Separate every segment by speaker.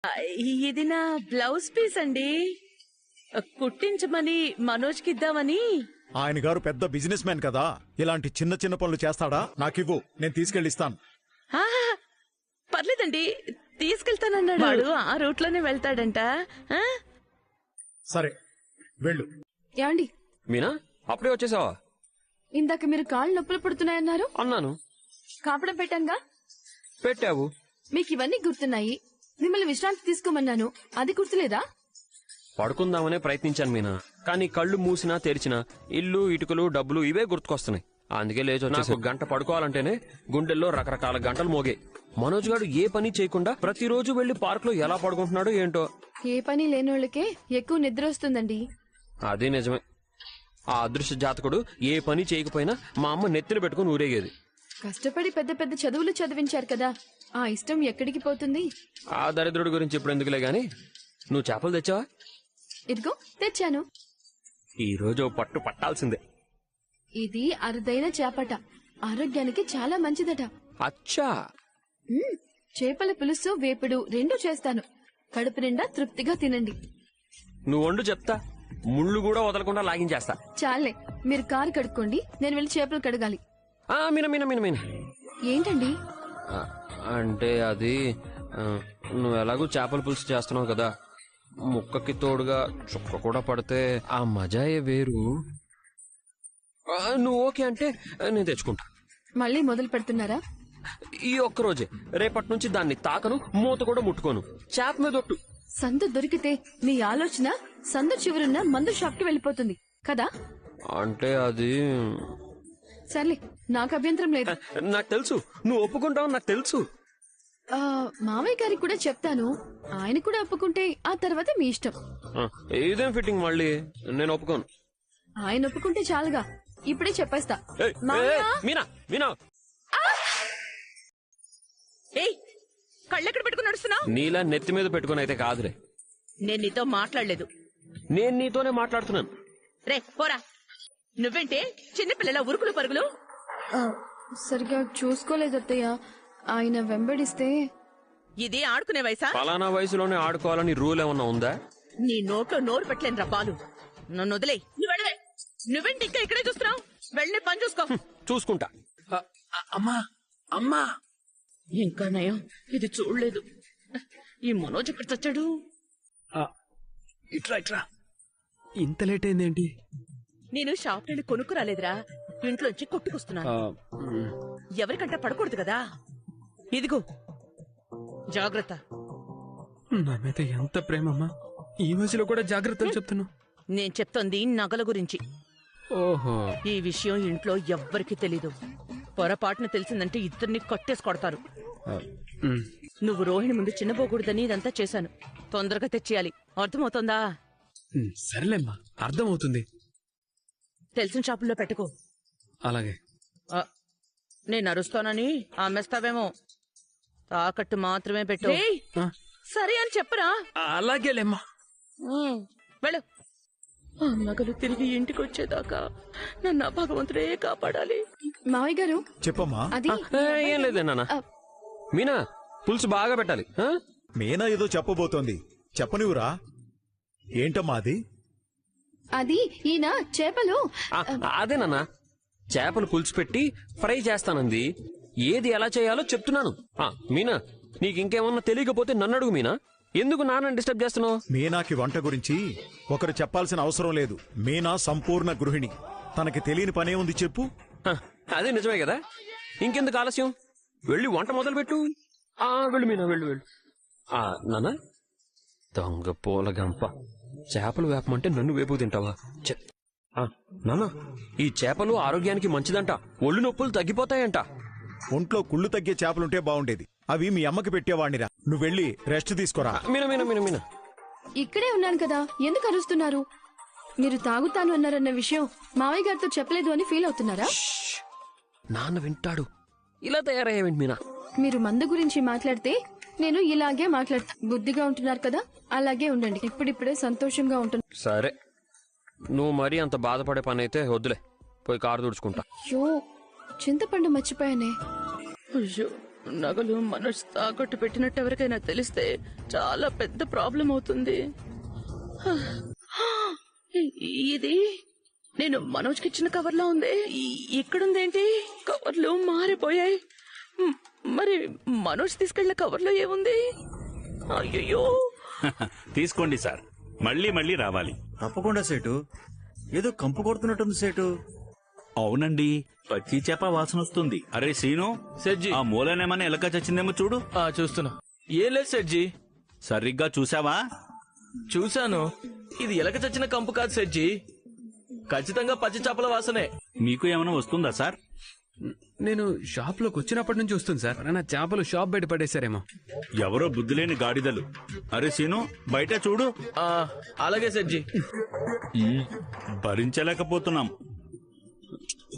Speaker 1: ఇది నా blouse piece అండి, కుట్టించమని మనోజ్కి ఇద్దామని.
Speaker 2: ఆయన గారు పెద్ద బిజినెస్ మ్యాన్ కదా, ఇలాంటి చిన్న చిన్న పనులు చేస్తాడా? నాకివ్వు, నేను తీసుకెళ్ళిస్తాను.
Speaker 1: పర్లేదండి, తీసుకెళ్తానన్నాడు. వాడు ఆ రూట్ లోనే వెళ్తాడంట.
Speaker 2: సరే వెళ్ళు.
Speaker 3: ఏమండి
Speaker 4: మీనా, అప్పుడే వచ్చేసావా?
Speaker 3: ఇందాక మీరు కాళ్ళు నొప్పులు పుడుతున్నాయన్నారు.
Speaker 4: అన్నాను.
Speaker 3: కాపడం పెట్టానుగా.
Speaker 4: పెట్టావు.
Speaker 3: మీకు ఇవన్నీ గుర్తున్నాయి. మిమ్మల్ని విశ్రాంతి తీసుకోమన్నాను, అది గుర్తులేదా?
Speaker 4: పడుకుందామనే ప్రయత్నించాను మీనా, కానీ కళ్ళు మూసినా తెరిచినా ఇల్లు, ఇటుకలు, డబ్బులు ఇవే గుర్తుకొస్తున్నాయి. అందుకే లేచి వచ్చేసి గంట పడుకోవాలంటేనే గుండెల్లో రకరకాల గంటలు మోగే. మనోజ్ గారు ఏ పని చేయకుండా ప్రతిరోజు వెళ్లి పార్క్ లో ఎలా పడుకుంటున్నాడో ఏంటో.
Speaker 3: ఏ పని లేనోళ్ళకే ఎక్కువ నిద్ర వస్తుందండి.
Speaker 4: అదే నిజమే. ఆ అదృష్ట జాతకుడు ఏ పని చేయకపోయినా మా అమ్మ నెత్తిన పెట్టుకుని ఊరేగేది.
Speaker 3: కష్టపడి పెద్ద పెద్ద చదువులు చదివించారు కదా, ఆ ఇష్టం ఎక్కడికి పోతుంది?
Speaker 4: ఆ దరిద్రుడి గురించి ఇప్పుడు ఎందుకులే గాని, నువ్వు చేపలు తెచ్చావా?
Speaker 3: ఇదిగో తెచ్చాను.
Speaker 4: ఈ రోజు పట్టు పట్టాల్సిందే.
Speaker 3: ఇది అరుదైన చేపట, ఆరోగ్యానికి చాలా మంచిదట.
Speaker 4: అచ్చా.
Speaker 3: చేపల పులుసు, వేపుడు రెండూ చేస్తాను. కడుపు నిండా తృప్తిగా తినండి.
Speaker 4: నువ్వు వండు చెప్తా, ముళ్ళు కూడా వదలకుండా లాగించేస్తా.
Speaker 3: చాలే, మీరు కారు కడుక్కోండి, నేను వెళ్ళి చేపలు కడగాలి.
Speaker 4: మీనా మీనా మీనా మీనా
Speaker 3: ఏంటండి?
Speaker 4: అంటే అది నువ్వు ఎలాగూ చేపల పులుసు చేస్తున్నావు కదా, ముక్కకి తోడుగా చుక్క కూడా పడితే ఆ మజాయే వేరు. నువ్వు ఓకే అంటే నేను తెచ్చుకుంటా.
Speaker 3: మళ్ళీ మొదలు పెడుతున్నారా?
Speaker 4: ఈ ఒక్కరోజే, రేపటి నుంచి దాన్ని తాకను, మూత కూడా ముట్టుకోను. చేప మీద ఒట్టు.
Speaker 3: సందు దొరికితే మీ ఆలోచన సందు చివరున్న మందు షాప్ కి వెళ్ళిపోతుంది కదా.
Speaker 4: అంటే అది
Speaker 3: సర్లే, నాకు అభ్యంతరం లేదు.
Speaker 4: నాకు తెలుసు, నువ్వు ఒప్పుకుంటావు, నాకు తెలుసు.
Speaker 3: మామయ్య గారికి కూడా చెప్తాను, ఆయన కూడా ఒప్పుకుంటే ఆ తర్వాత మీ ఇష్టం.
Speaker 4: ఇదేం ఫిట్టింగ్ మళ్ళీ, నేను ఒప్పుకోను.
Speaker 3: ఆయన ఒప్పుకుంటే చాలుగా, ఇప్పుడే చెప్పేస్తా.
Speaker 4: మీనా మీనా,
Speaker 1: కళ్ళెక్కడ పెట్టుకుని నడుస్తున్నావు?
Speaker 4: నీలా నెత్తి మీద పెట్టుకుని అయితే కాదురే.
Speaker 1: నేను నీతో మాట్లాడలేదు.
Speaker 4: నేను నీతోనే మాట్లాడుతున్నాను.
Speaker 1: రే పోరా. నువ్వేంటే చిన్నపిల్లల ఉరుకులు పరుగులు?
Speaker 3: సరిగా చూసుకోలేదు అత్తయ్య, ఆయన వెంబడిస్తే.
Speaker 1: ఇది ఆడుకునే వయసా?
Speaker 4: ఫలానా వయసులోనే ఆడుకోవాలని రూల్ ఏమన్నా ఉందా?
Speaker 1: నీ నోట్లో నోరు పెట్టలేను రా బాలు. నన్ను వదిలే. నువ్వేంటి ఇంకా ఇక్కడే చూస్తున్నావు? వెళ్ళి పని చూసుకో.
Speaker 4: చూసుకుంటా.
Speaker 2: అమ్మా అమ్మా,
Speaker 1: ఇంకా నయం ఇది చూడలేదు. ఈ మనోజ్ ఎక్కడ చచ్చాడు?
Speaker 5: ఇట్రా ఇట్రా, ఇంత లేట్ అయిందేంటి?
Speaker 1: నేను షాప్ నుండి కొనుక్కు రాలేదురా, ఇంట్లోంచి కొట్టుకొస్తున్నాను. ఎవరికంటే పడకూడదు కదా. ఇదిగో జాగ్రత్త.
Speaker 5: నా మీద ఎంత ప్రేమమ్మా, ఈ వయసులో కూడా జాగ్రత్తలు చెప్తున్నావు.
Speaker 1: నేను చెప్తోంది నగల గురించి.
Speaker 5: ఓహో,
Speaker 1: ఈ విషయం ఇంట్లో ఎవ్వరికి తెలీదు. పొరపాటున తెలిసిందంటే ఇద్దరిని కట్టేసి కొడతారు. నువ్వు రోహిణి ముందు చిన్నపోకూడదని ఇదంతా చేశాను. తొందరగా తెచ్చేయాలి, అర్థమవుతోందా?
Speaker 5: సరేలేమ్మా, అర్థమవుతుంది.
Speaker 1: తెలిసిన షాపుల్లో పెట్టుకో.
Speaker 5: అలాగే.
Speaker 1: నేను అరుస్తానని అమ్మేస్తావేమో, తాకట్టు మాత్రమే పెట్టు. సరే అని చెప్పరా?
Speaker 5: అలాగేలేమ్మా.
Speaker 1: వెళ్ళు. ఆ నగలు తిరిగి ఇంటికి వచ్చేదాకా నన్ను భగవంతుడే కాపాడాలి.
Speaker 3: మావయ్య గారు
Speaker 2: చెప్పమ్మా.
Speaker 3: అది
Speaker 4: ఏం లేదే నాన్న. మీనా, పులుసు బాగా పెట్టాలి.
Speaker 2: మీనా ఏదో చెప్పబోతోంది, చెప్పనివురా. ఏంటమ్మా అది?
Speaker 3: అది ఈయన చేపలు.
Speaker 4: అదే నాన్న, చేపలు పులుసు పెట్టి ఫ్రై చేస్తానంది. ఏది ఎలా చేయాలో చెప్తున్నాను. మీనా, నీకు ఇంకేమన్నా తెలియకపోతే నన్ను అడుగు. మీనా, ఎందుకు నాన్న డిస్టర్బ్ చేస్తున్నావు?
Speaker 2: మీనాకి వంట గురించి ఒకరు చెప్పాల్సిన అవసరం లేదు. మీనా సంపూర్ణ గృహిణి, తనకి తెలియని పనే ఉంది చెప్పు.
Speaker 4: అదే నిజమే కదా, ఇంకెందుకు ఆలస్యం, వెళ్ళి వంట మొదలు పెట్టు. వెళ్ళు మీనా, వెళ్ళు వెళ్ళు. నాన్న, దొంగ పూల గంప, చేపలు వేపమంటే నన్ను వేపు తింటావా? నాన్న, ఈ చేపలు ఆరోగ్యానికి మంచిదంట, ఒళ్ళు నొప్పులు తగ్గిపోతాయంట.
Speaker 2: ఒంట్లో కుళ్ళు తగ్గే చేపలుంటే బాగుండేది, అవి మీ అమ్మకి పెట్టేవాణ్ణిరా. నువ్వు వెళ్ళి రెస్ట్ తీసుకోరా.
Speaker 4: మీనా మీనా మీనా మీనా,
Speaker 3: ఇక్కడే ఉన్నాను కదా, ఎందుకు అరుస్తున్నారు? మీరు తాగుతాను అన్నారన్న విషయం మావయ్య గారితో చెప్పలేదు అని ఫీల్ అవుతున్నారా?
Speaker 4: నాన్న వింటాడు. ఇలా తయారయ్యావేంటి మీనా?
Speaker 3: మీరు మందు గురించి మాట్లాడితే నేను ఇలాగే మాట్లాడతా. బుద్ధిగా ఉంటున్నారు కదా, అలాగే ఉండండి. ఇప్పుడిప్పుడే సంతోషంగా ఉంటుంది.
Speaker 4: సరే, నువ్వు మరీ అంత బాధపడే పని అయితే వద్దులే, పోయి కారు తుడుచుకుంటా.
Speaker 3: అయ్యో, చింతపండు మర్చిపోయానే.
Speaker 1: అయ్యో, నగలు మనసు తాకట్టు పెట్టినట్టు ఎవరికైనా తెలిస్తే చాలా పెద్ద ప్రాబ్లం అవుతుంది. ఇది నేను మనోజ్కి ఇచ్చిన కవర్లో ఉంది. ఇక్కడుందేంటి? కవర్లు మారిపోయాయి. మరి మనోజ్ తీసుకెళ్లిన కవర్లో ఏముంది? అయ్యో,
Speaker 6: తీసుకోండి సార్, మళ్ళీ మళ్ళీ రావాలి.
Speaker 7: తప్పకుండా సేటు, ఏదో కంపు కొడుతున్నట్టుంది సేటు.
Speaker 6: అవునండి, పచ్చి చేప వాసన వస్తుంది. అరే సీను,
Speaker 8: సెడ్జీ,
Speaker 6: ఆ మూలనేమన్నా ఎలక చచ్చిందేమో చూడు.
Speaker 8: చూస్తున్నా. ఏం లేదు సెడ్జీ,
Speaker 6: సరిగ్గా చూసావా?
Speaker 8: చూశాను. ఇది ఎలక చచ్చిన కంపు కాదు సెడ్జీ, ఖచ్చితంగా పచ్చి చేపల వాసనే.
Speaker 6: మీకు ఏమైనా వస్తుందా సార్?
Speaker 5: నేను షాప్ లోకి వచ్చినప్పటి నుంచి వస్తుంది సార్. నా చేపలు షాప్ బయట పడేశారేమో.
Speaker 6: ఎవరో బుద్ధిలేని గాడిదలు. అరే సీను, బయట చూడు.
Speaker 8: అలాగే సెడ్జీ.
Speaker 6: భరించలేకపోతున్నాం.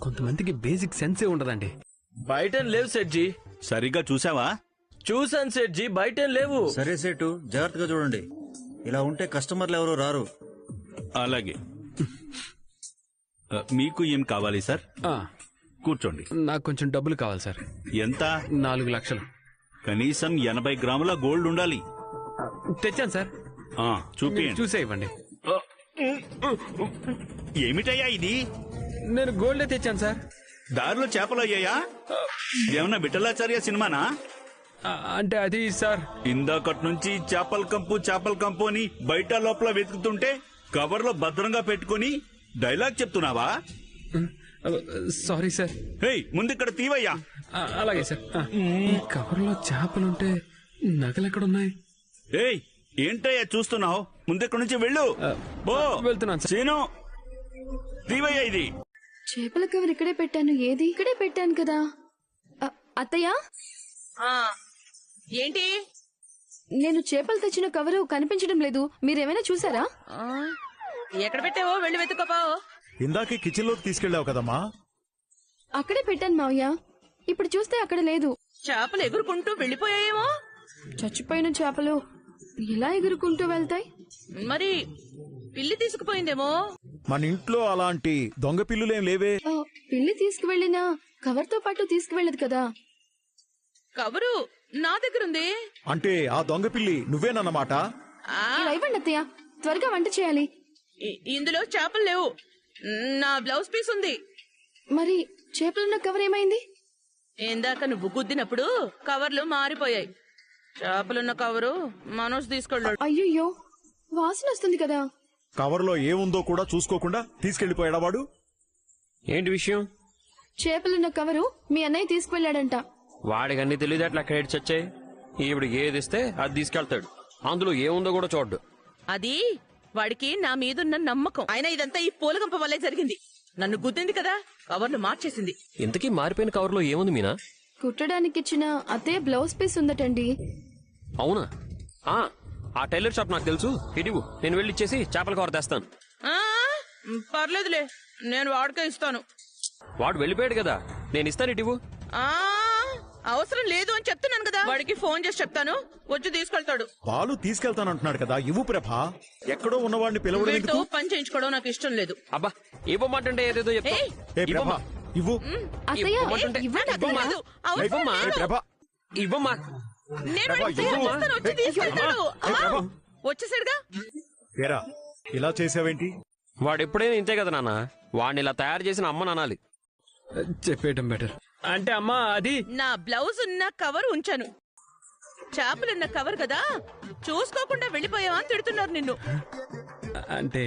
Speaker 5: కొంతమందికి బేసిక్ సెన్సే ఉండదండి.
Speaker 8: బయటేం లేవు సెడ్జీ.
Speaker 6: సరిగ్గా చూసావా?
Speaker 8: చూశాను సెడ్జీ, బయటేం లేవు.
Speaker 7: సరే సేటు, జాగ్రత్తగా చూడండి. ఇలా ఉంటే కస్టమర్లు ఎవరు రారు.
Speaker 6: అలాగే. మీకు ఏం కావాలి సార్?
Speaker 5: ఆ,
Speaker 6: కూర్చోండి.
Speaker 5: నాకు కొంచెం డబ్బులు కావాలి సార్.
Speaker 6: ఎంత?
Speaker 5: 4 లక్షలు.
Speaker 6: కనీసం 80 గ్రాముల గోల్డ్ ఉండాలి.
Speaker 5: తెచ్చాను సార్.
Speaker 6: చూపియండి.
Speaker 5: చూసే ఇవ్వండి.
Speaker 6: ఏమిటయ్యా ఇది?
Speaker 5: నేను గోల్డే తెచ్చాను సార్.
Speaker 6: దారిలో చేపలు అయ్యాయా? ఏమన్నా విఠలాచార్య సినిమానా?
Speaker 5: అంటే అది సార్,
Speaker 6: ఇందాకటి నుంచి చేపల కంపు అని బయట లోపల వెతుకుతుంటే కవర్లో భద్రంగా పెట్టుకుని డైలాగ్ చెప్తున్నావా?
Speaker 5: Sorry sir.
Speaker 6: హే, ముందిక్కడ తీవయ్యా.
Speaker 5: అలాగే సార్. ఈ కవర్లో చేపలుంటే నగలెక్కడున్నాయి?
Speaker 6: ఏయ్, ఏంటయ్యా చూస్తున్నావు? ముందిక్కడి నుంచి వెళ్ళు. బో,
Speaker 5: వెళ్తున్నాను సార్.
Speaker 6: సీను, తీవయ్యా ఇది.
Speaker 3: చేపల కవర్ ఇక్కడే పెట్టాను. ఏది? ఇక్కడే పెట్టాను కదా. అత్తయ్య,
Speaker 1: ఏంటి?
Speaker 3: నేను చేపలు తెచ్చిన కవరు కనిపించడం లేదు. మీరేమైనా చూసారా?
Speaker 1: ఎక్కడ పెట్టావో వెళ్ళి వెతుకోపో.
Speaker 2: ఇందాకే కిచెన్ లోకి తీసుకెళ్లావు కదమ్మా.
Speaker 3: అక్కడే పెట్టాను మావయ్య. ఇప్పుడు చూస్తే అక్కడ లేదు.
Speaker 1: చేపలు ఎగురుకుంటూ వెళ్ళిపోయాయేమో.
Speaker 3: చచ్చిపోయిన చేపలు ఎలా ఎగురుకుంటూ వెళ్తాయి?
Speaker 1: మరి పిల్లి తీసుకుపోయిందేమో.
Speaker 2: మన ఇంట్లో అలాంటి దొంగ పిల్లులేం లేవే.
Speaker 3: పిల్లి తీసుకువెళ్ళినా కవర్తో పాటు తీసుకువెళ్ళదు కదా.
Speaker 1: కవరు నా దగ్గరుంది.
Speaker 2: అంటే ఆ దొంగ పిల్లి నువ్వేనన్నమాట.
Speaker 3: ఇలా ఇవ్వండి అత్తయ్య, త్వరగా వంట చేయాలి.
Speaker 1: ఇందులో చేపలు లేవు. నా బ్లౌజ్ పీస్ ఉంది.
Speaker 3: మరి చేపలున్న కవర్ ఏమైంది?
Speaker 1: ఇందాక నువ్వు గుద్దినప్పుడు కవర్లు మారిపోయాయి. చేపలున్న కవరు మనోజ్ తీసుకెళ్ళాడు.
Speaker 3: అయ్యయ్యో, వాసన వస్తుంది కదా.
Speaker 2: కవర్లో ఏముందో కూడా చూసుకోకుండా తీసుకెళ్లిపోయాడా వాడు?
Speaker 4: ఏంటి విషయం?
Speaker 3: చేపలున్న కవరు మీ అన్నయ్య తీసుకువెళ్ళాడంట.
Speaker 4: వాడికి అన్ని తెలియదట్లా క్రెడిట్స్ వచ్చాయి. ఇప్పుడు ఏది ఇస్తే అది తీసుకెళ్తాడు. అందులో ఏముందో కూడా చూడ్డు.
Speaker 1: అది వాడికి నా మీదున్న నమ్మకం. అయినా ఇదంతా ఈ పూలగంప వల్లే జరిగింది. నన్ను గుద్దింది కదా, కవర్లు మార్చేసింది.
Speaker 4: ఇంతకీ మారిపోయిన కవర్లో ఏముంది మీనా?
Speaker 3: కుట్టడానికిచ్చిన అదే బ్లౌజ్ పీస్ ఉందటండి.
Speaker 4: అవునా? ఆ టైలర్ షాప్ నాకు తెలుసు. ఇటివు, నేను వెళ్ళి ఇచ్చేసి చేపల కవర్ తెస్తాను.
Speaker 1: పర్లేదులే, నేను వాడికే ఇస్తాను.
Speaker 4: వాడు వెళ్ళిపోయాడు కదా, నేను ఇస్తాను. ఇటివు.
Speaker 1: అవసరం లేదు అని చెప్తున్నాను కదా. వాడికి ఫోన్ చేసి చెప్తాను, వచ్చి తీసుకెళ్తాడు.
Speaker 2: వాళ్ళు తీసుకెళ్తానంటున్నాడు కదా, ఇవ్వు ప్రభా. ఎక్కడో ఉన్నవాడిని పిలవడం
Speaker 1: వీడితో
Speaker 2: ఎందుకు?
Speaker 1: పని చేయించుకోవడం నాకు ఇష్టం లేదు.
Speaker 4: అబ్బా, ఇవ్వమంటే ఏదేదో చెప్తా.
Speaker 1: ఏయ్,
Speaker 2: ఏ ప్రభా, ఇవ్వు.
Speaker 3: అత్తయ్య,
Speaker 4: ఇవ్వమంటుంటే-
Speaker 3: ఇవ్వండి అత్తయ్య.
Speaker 1: లేదు, అవసరం
Speaker 4: ఇవ్వమ్మా.
Speaker 2: ఏ
Speaker 1: లేదు.
Speaker 2: ప్రభా,
Speaker 4: ఇవ్వమ్మా.
Speaker 1: నేను
Speaker 2: ప్రభా,
Speaker 1: వాడికి
Speaker 2: ఇవ్వు.
Speaker 1: ఫోన్ చేస్తాను, వచ్చి తీసుకెళ్తాడు.
Speaker 2: ప్రభా.
Speaker 1: వచ్చేసాడుగా.
Speaker 2: ఏరా, ఇలా చేసావేంటి?
Speaker 4: వాడు ఎప్పుడైనా ఇంతే కదా నాన్న. వాడిని ఇలా తయారు చేసిన అమ్మని అనాలి.
Speaker 5: చెప్పేయటం బెటర్. అంటే అమ్మా, అది
Speaker 1: నా బ్లౌజ్ ఉన్న కవర్ ఉంచాను. చేపలున్న కవర్ కదా, చూసుకోకుండా వెళ్ళిపోయావా అని తిడుతున్నారు నిన్ను.
Speaker 5: అంటే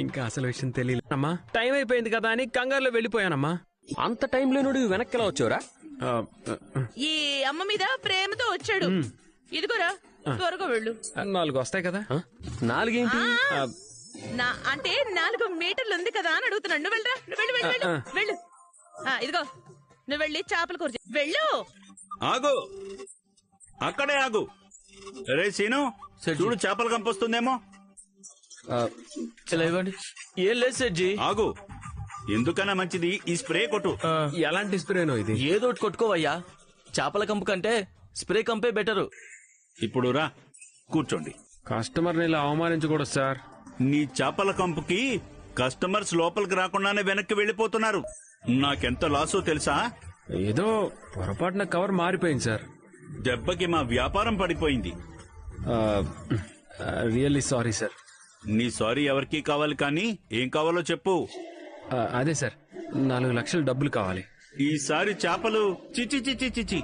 Speaker 5: ఇంకా అసలు విషయం తెలియదు అమ్మా. టైం అయిపోయింది కదా అని కంగారులో వెళ్ళిపోయానమ్మా.
Speaker 4: అంత టైంలో నువ్వు వెనక్కి ఎలా వచ్చావురా?
Speaker 1: ఈ అమ్మ మీద ప్రేమతో వచ్చాడు. ఇదిగోరా, త్వరగా వెళ్ళు.
Speaker 5: 4 వస్తాయి కదా.
Speaker 4: 4 ఏంటి?
Speaker 1: అంటే 4 మీటర్లు ఉంది కదా అని అడుగుతున్నాడు. నువ్వు వెళ్ళరా, నువ్వు వెళ్ళు, వెళ్ళు, వెళ్ళు, వెళ్ళు. ఇదిగో, నువ్వు వెళ్ళి చేపల కూర వెళ్ళు.
Speaker 6: ఆగు, అక్కడే ఆగు. రే సీను, చూడు చేపలు కంపొస్తుందేమో.
Speaker 8: ఇలా ఇవ్వండి. ఏం లేదు సెడ్జీ.
Speaker 6: ఆగు, ఎందుకన్నా మంచిది ఈ స్ప్రే కొట్టు.
Speaker 5: ఎలాంటి స్ప్రేనో ఇది?
Speaker 8: ఏదో ఒకటి కొట్టుకోవయ్యా. చేపల కంపు కంటే స్ప్రే కంపే బెటరు.
Speaker 6: ఇప్పుడు రా, కూర్చోండి.
Speaker 5: కస్టమర్ని ఇలా అవమానించకూడదు సార్.
Speaker 6: నీ చేపల కంపుకి కస్టమర్స్ లోపలికి రాకుండానే వెనక్కి వెళ్లిపోతున్నారు. నాకెంత లాసో తెలుసా?
Speaker 5: ఏదో పొరపాటున కవర్ మారిపోయింది సార్.
Speaker 6: దెబ్బకి మా వ్యాపారం పడిపోయింది.
Speaker 5: Really sorry sir.
Speaker 6: నీ సారీ ఎవరికి కావాలి కానీ ఏం కావాలో చెప్పు.
Speaker 5: అదే సార్, 4 లక్షలు డబ్బులు కావాలి.
Speaker 6: ఈసారి చేపలు చిచి చిచి చిచి.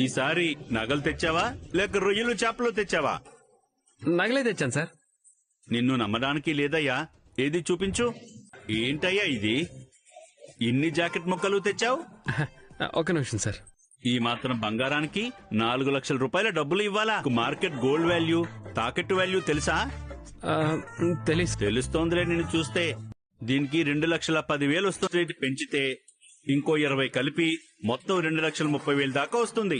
Speaker 6: ఈసారి నగలు తెచ్చావా లేక రొయ్యలు చేపలు తెచ్చావా?
Speaker 5: నగలే తెచ్చాను సార్.
Speaker 6: నిన్ను నమ్మడానికి లేదయ్యా. ఏది చూపించు. ఏంటయ్యా ఇది? ఇన్ని జాకెట్ ముక్కలు తెచ్చావు?
Speaker 5: ఒక నిమిషం సార్.
Speaker 6: ఈ మాత్రం బంగారానికి 4 లక్షల రూపాయల డబ్బులు ఇవ్వాలా? మార్కెట్ గోల్డ్ వాల్యూ, తాకట్టు వాల్యూ తెలుసా? తెలుస్తోందిలే నిన్ను చూస్తే. దీనికి 2,10,000 వస్తుంది. రేటు పెంచితే ఇంకో 20 కలిపి మొత్తం 2,30,000 దాకా వస్తుంది.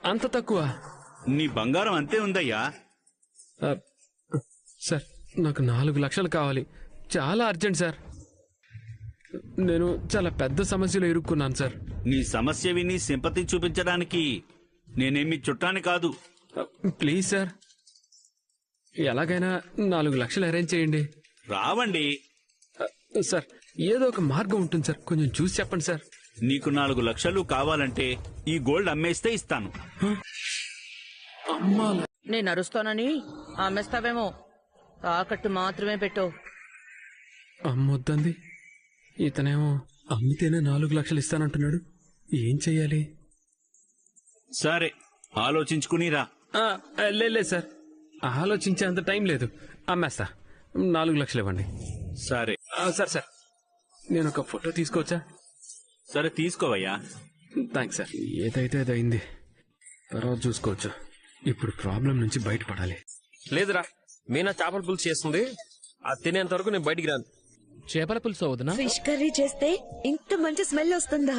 Speaker 5: అంత తక్కువ?
Speaker 6: నీ బంగారం అంతే ఉందయ్యా.
Speaker 5: సార్, నాకు 4 లక్షలు కావాలి. చాలా అర్జెంట్ సార్. నేను చాలా పెద్ద సమస్యలో ఇరుక్కున్నాను సార్.
Speaker 6: నీ సమస్య విని సింపతి చూపించడానికి నేనేమి చుట్టాని కాదు.
Speaker 5: ప్లీజ్ సార్, ఎలాగైనా 4 లక్షలు అరేంజ్ చేయండి.
Speaker 6: రావండి.
Speaker 5: సార్, ఏదో ఒక మార్గం ఉంటుంది సార్, కొంచెం చూసి చెప్పండి సార్.
Speaker 6: నీకు 4 లక్షలు కావాలంటే ఈ గోల్డ్ అమ్మేస్తే ఇస్తాను.
Speaker 1: నేను అరుస్తానని అమ్మేస్తావేమో. తాకట్టు మాత్రమే పెట్టు.
Speaker 5: అమ్మొద్దంది. ఇతనేమో అమ్మితేనే 4 లక్షలు ఇస్తానంటున్నాడు. ఏం చెయ్యాలి?
Speaker 6: సరే, ఆలోచించుకుని రా.
Speaker 5: లేదు సార్, ఆలోచించేంత టైం లేదు. అమ్మేస్తా. 4 లక్షలు ఇవ్వండి.
Speaker 6: సరే
Speaker 5: సార్ సార్, నేను ఒక ఫోటో తీసుకోవచ్చా?
Speaker 6: సరే తీసుకోవయ్యా.
Speaker 5: Thanks sir. ఏదైతే అది అయింది, తర్వాత చూసుకోవచ్చు. ఇప్పుడు ప్రాబ్లం నుంచి బయటపడాలి.
Speaker 4: లేదురా, మీనా చేపల పులుసు చేస్తుంది. అది తినేంత వరకు నేను బయటికి రాను.
Speaker 5: చేపల పులుసు అవుతున్నా?
Speaker 9: ఫిష్ కర్రీ చేస్తే ఇంత మంచి స్మెల్ వస్తుందా?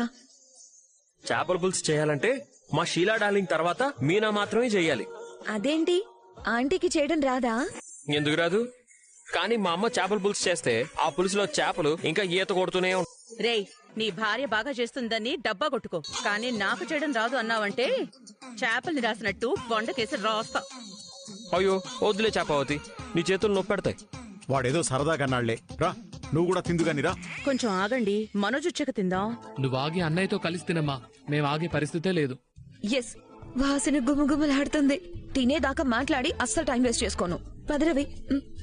Speaker 4: చేపల పులుసు చేయాలంటే మా షీలా డార్లింగ్ తర్వాత మీనా మాత్రమే చేయాలి.
Speaker 9: అదేంటి, ఆంటీకి చేయడం రాదా?
Speaker 4: ఎందుకు రాదు? కానీ మా అమ్మ చేపల పులుసు చేస్తే ఆ పులుసులో చేపలు ఇంకా ఈత కొడుతూనే ఉంటాయి.
Speaker 1: రేయ్, నీ భార్య బాగా చేస్తుందని డబ్బా కొట్టుకో. కానీ నాకు చేయడం రాదు అన్నావంటే చేపల్ని రాసినట్టు బొండకేసి రాస్తా.
Speaker 4: అయ్యో వద్దులే చేపావతి, నీ చేతులు నొప్పి పెడతాయి.
Speaker 2: వాడేదో సరదాగా అన్నాళ్లే. రా, నువ్వు కూడా తిందుగాని రా.
Speaker 1: కొంచెం ఆగండి, మనోజ్ వచ్చాక తిందాం.
Speaker 5: నువ్వు ఆగి అన్నయ్యతో కలిసి తినమ్మా. మేము ఆగే పరిస్థితే లేదు.
Speaker 9: ఎస్, వాసన గుమగుమలాడుతుంది. తినేదాకా మాట్లాడి అస్సలు టైం వేస్ట్ చేసుకోను. పదరవి,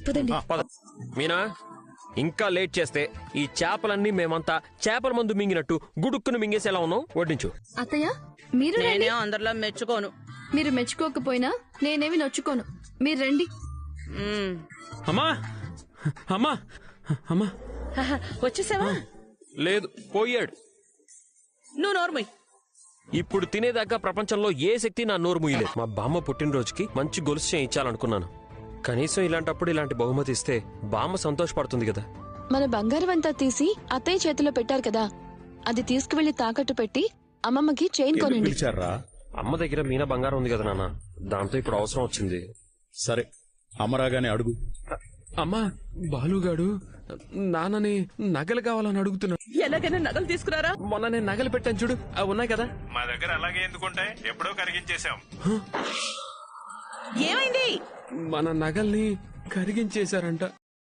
Speaker 9: పదండి.
Speaker 4: మీనా, ఇంకా లేట్ చేస్తే ఈ చేపలన్నీ మేమంతా చేపల మందు మింగినట్టు గుడుక్కును మింగేసేలా ఉన్నాం. వడ్డించు.
Speaker 3: అత్తయ్య, మీరు రండి.
Speaker 1: నేనే అందరిలో మెచ్చుకోను.
Speaker 3: మీరు మెచ్చుకోకపోయినా నేనేమి నొచ్చుకోను. మీరు రండి.
Speaker 5: అమ్మా అమ్మా అమ్మా,
Speaker 1: వచ్చేసావా?
Speaker 4: లేదు, పోయాడు.
Speaker 1: నువ్వు నోర్మయ్.
Speaker 4: ఇప్పుడు తినేదాకా ప్రపంచంలో ఏ శక్తి నా నోరు ముయ్యలేదు. మా బామ్మ పుట్టినరోజుకి మంచి గొలుసు చేయించాలనుకున్నాను. కనీసం ఇలాంటప్పుడు ఇలాంటి బహుమతి ఇస్తే బామ్మ సంతోషపడుతుంది కదా.
Speaker 3: మన బంగారం అంతా తీసి అత్తయ్య చేతిలో పెట్టారు కదా, అది తీసుకువెళ్లి తాకట్టు పెట్టి అమ్మమ్మకి చైన్ కొనండి.
Speaker 2: పిలిచారా?
Speaker 4: అమ్మ దగ్గర మీనా బంగారం ఉంది కదా నాన్న, దాంతో ఇప్పుడు అవసరం వచ్చింది.
Speaker 2: సరే, అమ్మరాగానే అడుగు.
Speaker 5: అమ్మా, బాలుగాడు నాన్నని నగలు కావాలని అడుగుతున్నాడు.
Speaker 1: ఎలాగైనా నగలు తీసుకురారా.
Speaker 5: మొన్న నేను నగలు పెట్టాను చూడు, అవి ఉన్నాయి కదా.
Speaker 6: మా దగ్గర అలాగే ఎందుకుంటాయి, ఎప్పుడో కరిగించేశాం.
Speaker 1: ఏమైంది?
Speaker 5: మన నగల్ని కరిగించేశారంట.